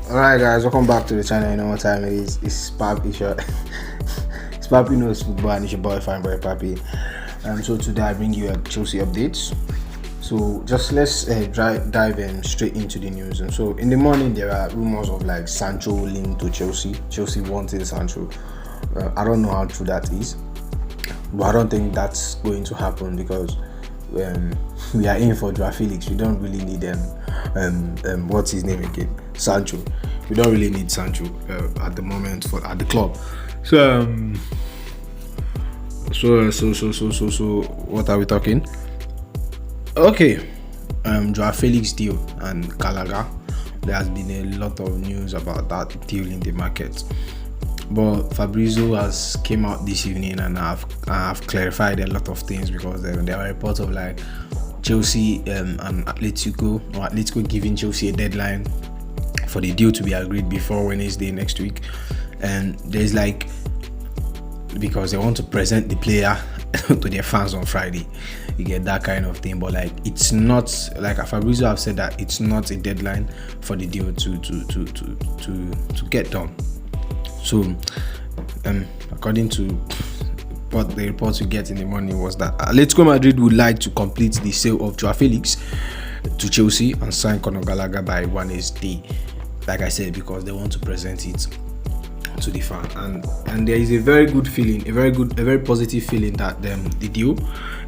Alright guys, welcome back to the channel. You know what time it is. It's Papi. It's Papi knows football and it's your boy Fine Boy Papi. So today I bring you a Chelsea updates. So just let's dive straight into the news. And so in the morning there are rumors of like Sancho linked to Chelsea. Chelsea wanted Sancho. I don't know how true that is, but I don't think that's going to happen because we are in for Joao Felix. We don't really need what's his name again? Sancho. We don't really need Sancho at the moment at the club. So what are we talking? Okay, Joao Felix deal and Gallaher. There has been a lot of news about that deal in the market, but Fabrizio has came out this evening and I've clarified a lot of things because there are reports of like Chelsea and Atletico giving Chelsea a deadline for the deal to be agreed before Wednesday next week, and there's like because they want to present the player to their fans on Friday. You get that kind of thing, but like it's not like Fabrizio have said that it's not a deadline for the deal to get done. So according to what the reports we get in the morning was that Atletico Madrid would like to complete the sale of Joao Felix to Chelsea and sign Conor Gallagher by Wednesday, like I said, because they want to present it to the fan, and there is a very good feeling, a very positive feeling that the deal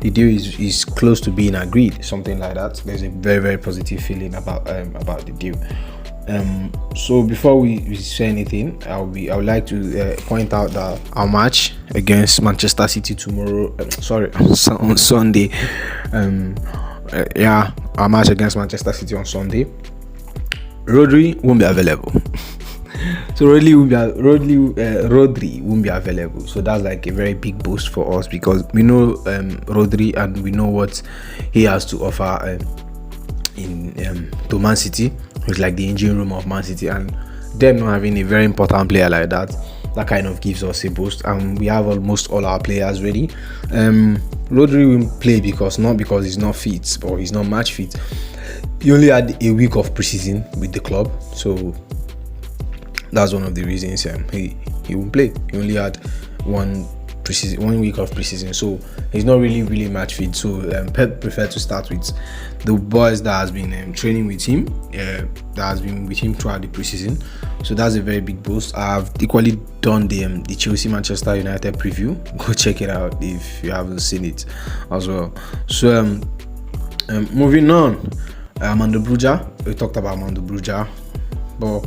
is close to being agreed, something like that. There's a very positive feeling about the deal. So before we say anything, I would like to point out that our match against Manchester City tomorrow, on Sunday, our match against Manchester City on Sunday, Rodri won't be available. So Rodri won't be available. So that's like a very big boost for us because we know Rodri and we know what he has to offer to Man City. It's like the engine room of Man City, and them not having a very important player like that kind of gives us a boost. And we have almost all our players ready. Rodri will play not because he's not fit or he's not match fit. He only had a week of preseason with the club, so that's one of the reasons he won't play. He only had 1 week of preseason, so he's not really match fit. So Pep preferred to start with the boys that has been training with him, that has been with him throughout the preseason. So that's a very big boost. I've equally done the Chelsea Manchester United preview. Go check it out if you haven't seen it as well. So moving on, Broja. We talked about Broja, but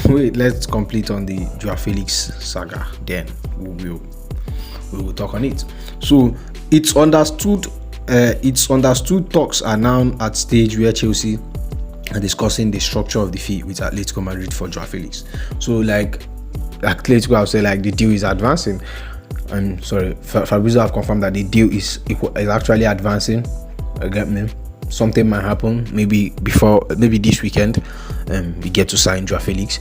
wait, let's complete on the Joao Felix saga. Then we will talk on it. So it's understood talks are now at stage where Chelsea are discussing the structure of the fee with Atletico Madrid for Joao Felix. So like Atletico have said, like the deal is advancing. I'm sorry, Fabrizio have confirmed that the deal is actually advancing. Get me? Something might happen maybe this weekend. We get to sign Joao Felix.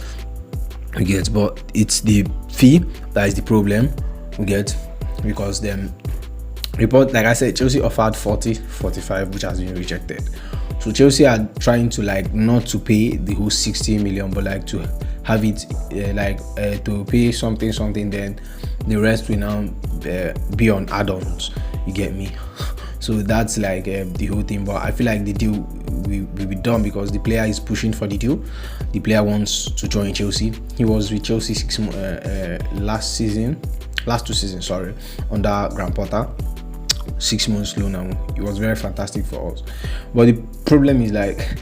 We get, but it's the fee that is the problem. We get, because them report, like I said, Chelsea offered 40-45, which has been rejected. So Chelsea are trying to like not to pay the whole 60 million, but like to have it to pay something. Then the rest will now be on add-ons. You get me? So that's like the whole thing. But I feel like the deal will be done because the player is pushing for the deal. The player wants to join Chelsea. He was with Chelsea last 2 seasons, under Graham Potter. 6 months loan, and it was very fantastic for us. But the problem is like,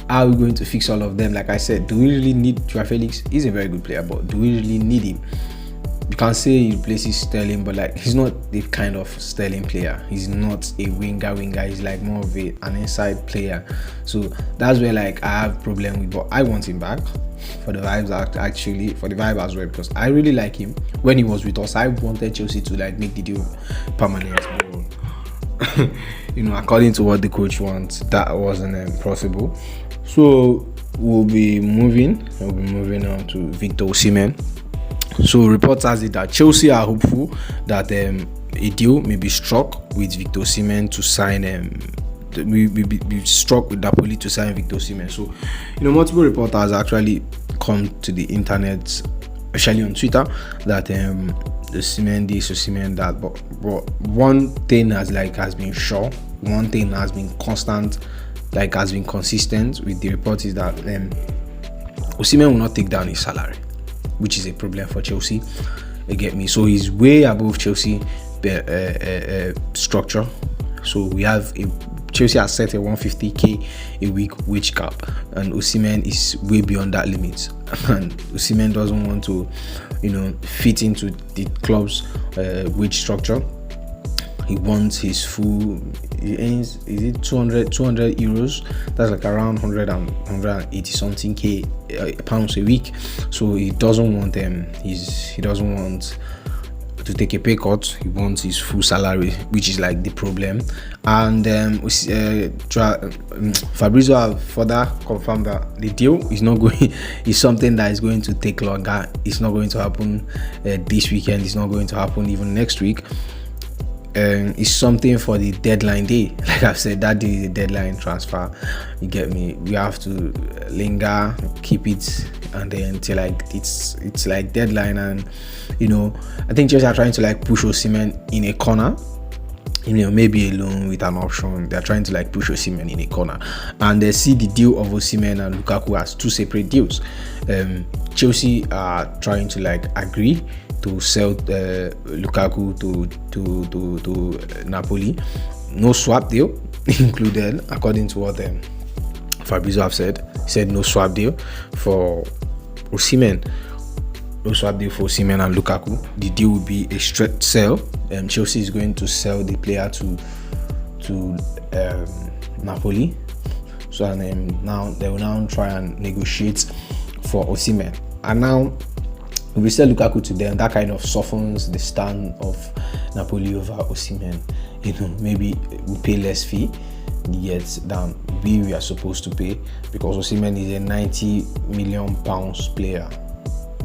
how are we going to fix all of them? Like I said, do we really need Joao Felix? He's a very good player, but do we really need him? You can say he replaces Sterling, but like he's not the kind of Sterling player. He's not a winger. He's like more of an inside player. So that's where like I have problem with. But I want him back for the vibes, actually, for the vibe as well, because I really like him. When he was with us, I wanted Chelsea to like make the deal permanent. But, according to what the coach wants, that wasn't possible. So we'll be moving on to Victor Osimhen. So reports has it that Chelsea are hopeful that a deal may be struck with Victor Osimhen to sign we struck with Napoli to sign Victor Osimhen. So multiple reporters actually come to the internet, especially on Twitter, that Osimhen this, Osimhen that. But one thing has been sure, one thing has been constant, has been consistent with the report, is that Osimhen will not take down his salary, which is a problem for Chelsea. You get me? So he's way above Chelsea structure. So we have Chelsea has set a 150k a week wage cap, and Osimhen is way beyond that limit. And Osimhen doesn't want to, fit into the club's wage structure. He wants his full. He earns, is it 200 euros? That's like around 180 something k pounds a week. So he doesn't want he doesn't want to take a pay cut. He wants his full salary, which is the problem. And Fabrizio have further confirmed that the deal is not going is something that is going to take longer. It's not going to happen this weekend. It's not going to happen even next week. It's something for the deadline day. Like I've said, that day is the deadline transfer. You get me? We have to linger, keep it, and then till it's deadline. And I think Chelsea are trying to push Osimhen in a corner. Maybe a loan with an option. They're trying to push Osimhen in a corner, and they see the deal of Osimhen and Lukaku as two separate deals. Chelsea are trying to agree to sell Lukaku to Napoli. No swap deal included, according to what Fabrizio have said. He said no swap deal for Osimhen. No swap deal for Osimhen and Lukaku. The deal will be a straight sell. Chelsea is going to sell the player to Napoli. So now they will now try and negotiate for Osimhen. And now, if we sell Lukaku to them, that kind of softens the stand of Napoli over Osimhen. Maybe we pay less fee, yet than we are supposed to pay, because Osimhen is a 90 million pounds player.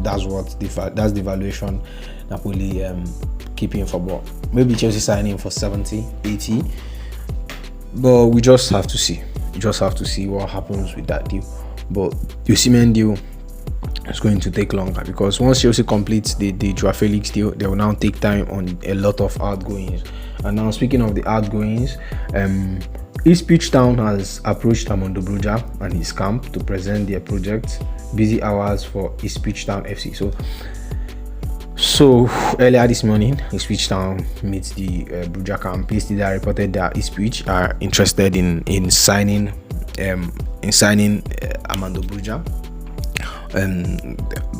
That's the valuation Napoli keeping for ball. Maybe Chelsea signing for 70, 80. But we just have to see. You just have to see what happens with that deal. But the Osimhen deal is going to take longer, because once Chelsea completes the Joao Felix deal, they will now take time on a lot of outgoings. And now, speaking of the outgoings, Ipswich Town has approached Armando Broja and his camp to present their project. Busy hours for Ipswich Town FC. So earlier this morning, Ipswich Town meets the Broja camp. Yesterday, I reported that Ipswich are interested in signing Armando Broja.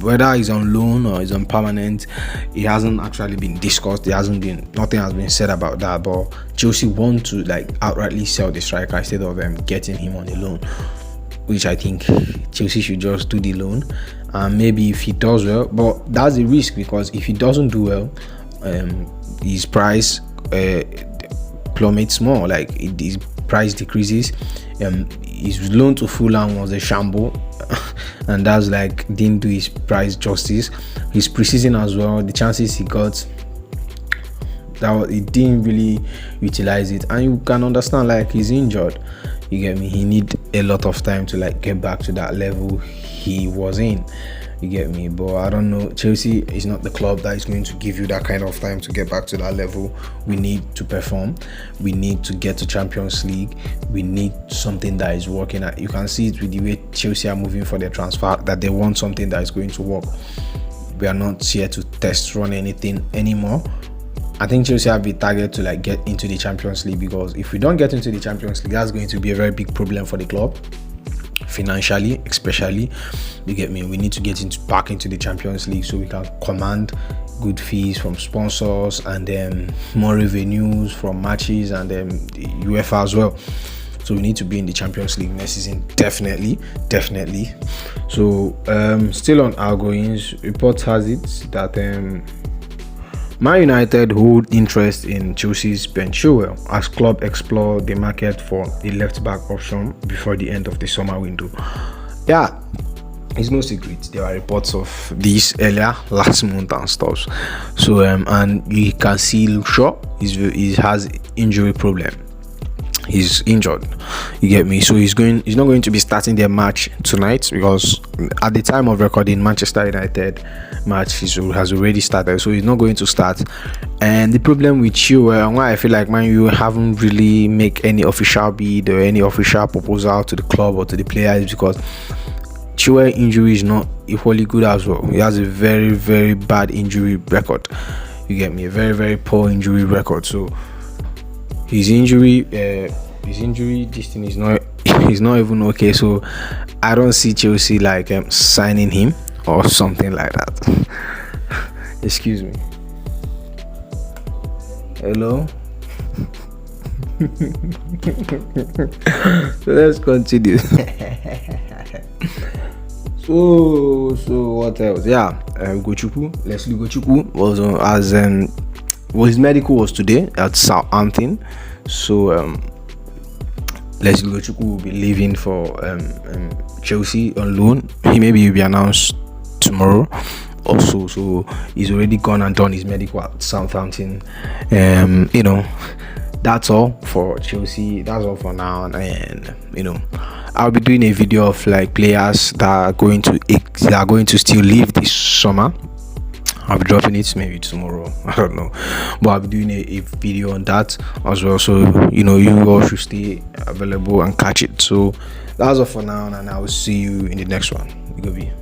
Whether he's on loan or he's on permanent, it hasn't actually been discussed. Nothing has been said about that. But Chelsea want to outrightly sell the striker instead of getting him on a loan, which I think Chelsea should just do the loan. And maybe if he does well, but that's a risk, because if he doesn't do well, his price plummets more. His price decreases. His loan to Fulham was a shamble, and that's didn't do his price justice. His preseason as well, the chances he got, that he didn't really utilize it. And you can understand, he's injured. You get me? He need a lot of time to get back to that level he was in. You get me? But I don't know. Chelsea is not the club that is going to give you that kind of time to get back to that level. We need to perform. We need to get to Champions League. We need something that is working. You can see it with the way Chelsea are moving for their transfer, that they want something that is going to work. We are not here to test run anything anymore. I think Chelsea have a target to get into the Champions League, because if we don't get into the Champions League, that's going to be a very big problem for the club. Financially, especially, you get me? We need to get back into the Champions League so we can command good fees from sponsors, and then more revenues from matches, and then the UEFA as well. So we need to be in the Champions League next season, definitely. So still on outgoings, reports has it that Man United hold interest in Chelsea's Ben Chilwell as club explore the market for a left-back option before the end of the summer window. Yeah, it's no secret. There are reports of this earlier last month and stuff. So and you can see Luke Shaw he has injury problem. he's injured. You get me? So he's not going to be starting their match tonight, because at the time of recording, Manchester United match has already started, so he's not going to start. And the problem with you, and why I feel like Man U haven't really make any official bid or any official proposal to the club or to the players, is because Chilwell injury is not equally good as well. He has a very, very bad injury record. You get me? A very, very poor injury record. So his injury this thing is not is not even okay. So I don't see Chelsea like signing him or something like that. Excuse me. Hello. So let's continue. So what else? Yeah, Ugochukwu, Leslie Ugochukwu was his medical was today at Southampton. So Leslie Ugochukwu will be leaving for Chelsea on loan. Maybe he'll be announced tomorrow also. So he's already gone and done his medical at Southampton. That's all for Chelsea. That's all for now. And I'll be doing a video of like players that are going to still leave this summer. I'll be dropping it maybe tomorrow. I don't know, but I'll be doing a video on that as well. So you all should stay available and catch it. So that's all for now, and I will see you in the next one. It could be.